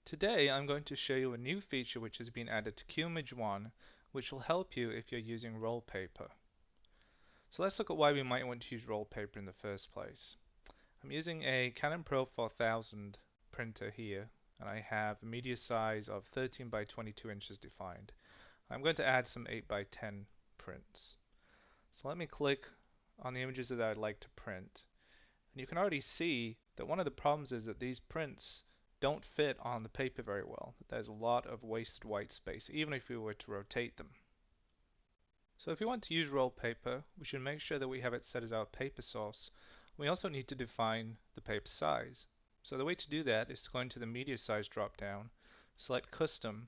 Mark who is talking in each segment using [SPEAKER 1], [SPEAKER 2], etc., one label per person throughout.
[SPEAKER 1] Today I'm going to show you a new feature which has been added to Qimage One, which will help you if you're using roll paper. So let's look at why we might want to use roll paper in the first place. I'm using a Canon Pro 4000 printer here, and I have a media size of 13 by 22 inches defined. I'm going to add some 8 by 10 prints. So let me click on the images that I'd like to print. And you can already see that one of the problems is that these prints don't fit on the paper very well. There's a lot of wasted white space, even if we were to rotate them. So if we want to use roll paper, we should make sure that we have it set as our paper source. We also need to define the paper size. So the way to do that is to go into the media size drop-down, select custom,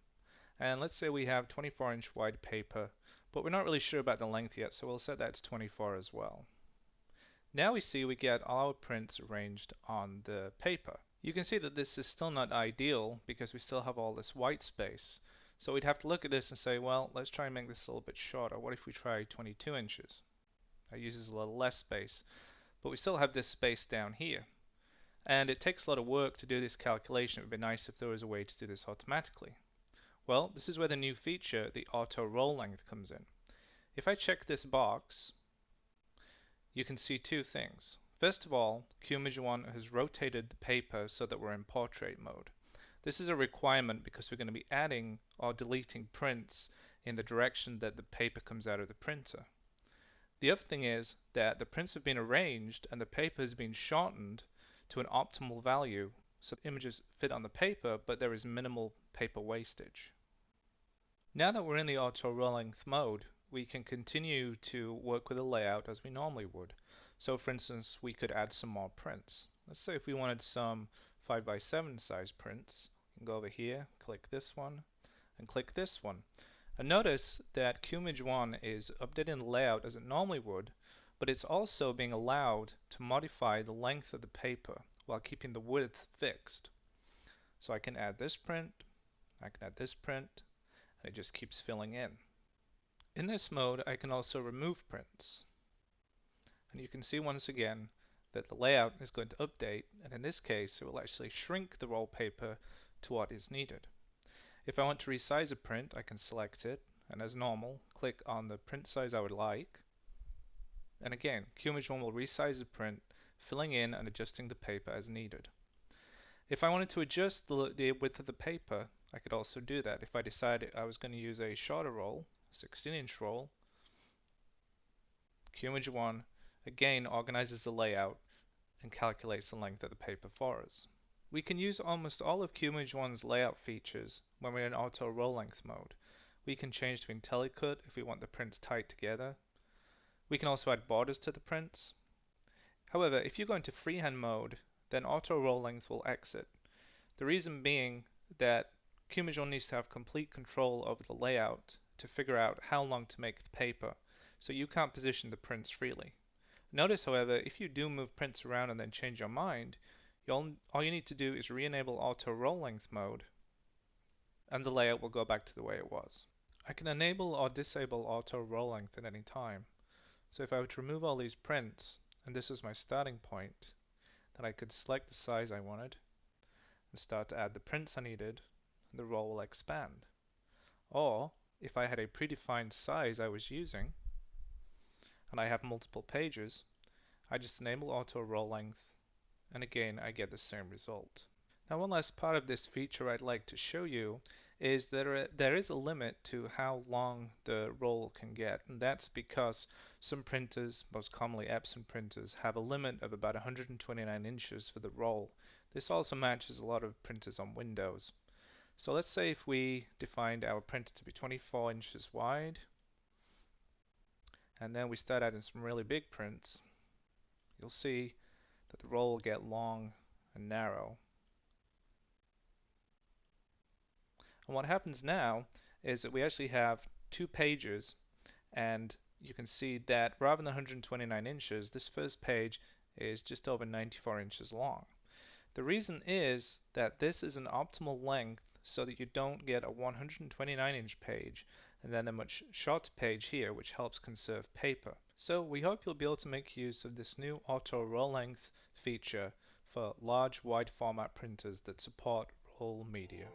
[SPEAKER 1] and let's say we have 24-inch wide paper, but we're not really sure about the length yet, so we'll set that to 24 as well. Now we see we get all our prints arranged on the paper. You can see that this is still not ideal because we still have all this white space. So we'd have to look at this and say, well, let's try and make this a little bit shorter. What if we try 22 inches? That uses a little less space, but we still have this space down here. And it takes a lot of work to do this calculation. It would be nice if there was a way to do this automatically. Well, this is where the new feature, the auto roll length, comes in. If I check this box, you can see two things. First of all, Qimage One has rotated the paper so that we're in portrait mode. This is a requirement because we're going to be adding or deleting prints in the direction that the paper comes out of the printer. The other thing is that the prints have been arranged and the paper has been shortened to an optimal value so the images fit on the paper, but there is minimal paper wastage. Now that we're in the auto roll length mode, we can continue to work with the layout as we normally would. So for instance, we could add some more prints. Let's say if we wanted some 5 by 7 size prints, you can go over here, click this one, and click this one. And notice that Qimage One is updating the layout as it normally would, but it's also being allowed to modify the length of the paper while keeping the width fixed. So I can add this print, I can add this print, and it just keeps filling in. In this mode, I can also remove prints. And you can see once again that the layout is going to update, and in this case, it will actually shrink the roll paper to what is needed. If I want to resize a print, I can select it, and as normal, click on the print size I would like. And again, Qimage One will resize the print, filling in and adjusting the paper as needed. If I wanted to adjust the width of the paper, I could also do that. If I decided I was going to use a shorter roll, 16-inch roll, Qimage One again organizes the layout and calculates the length of the paper for us. We can use almost all of Qimage One's layout features when we're in auto roll length mode. We can change to IntelliCut if we want the prints tied together. We can also add borders to the prints. However, if you go into freehand mode, then auto roll length will exit. The reason being that Qimage One needs to have complete control over the layout to figure out how long to make the paper, so you can't position the prints freely. Notice, however, if you do move prints around and then change your mind, all you need to do is re-enable auto roll length mode, and the layout will go back to the way it was. I can enable or disable auto roll length at any time. So if I were to remove all these prints, and this is my starting point, then I could select the size I wanted and start to add the prints I needed, and the roll will expand. Or, if I had a predefined size I was using, and I have multiple pages, I just enable auto roll length, and again I get the same result. Now one last part of this feature I'd like to show you is that there is a limit to how long the roll can get, and that's because some printers, most commonly Epson printers, have a limit of about 129 inches for the roll. This also matches a lot of printers on Windows. So let's say if we defined our printer to be 24 inches wide, and then we start adding some really big prints, you'll see that the roll will get long and narrow. And what happens now is that we actually have two pages, and you can see that rather than 129 inches, this first page is just over 94 inches long. The reason is that this is an optimal length so that you don't get a 129-inch page and then a much shorter page here, which helps conserve paper. So we hope you'll be able to make use of this new auto roll length feature for large wide format printers that support all media.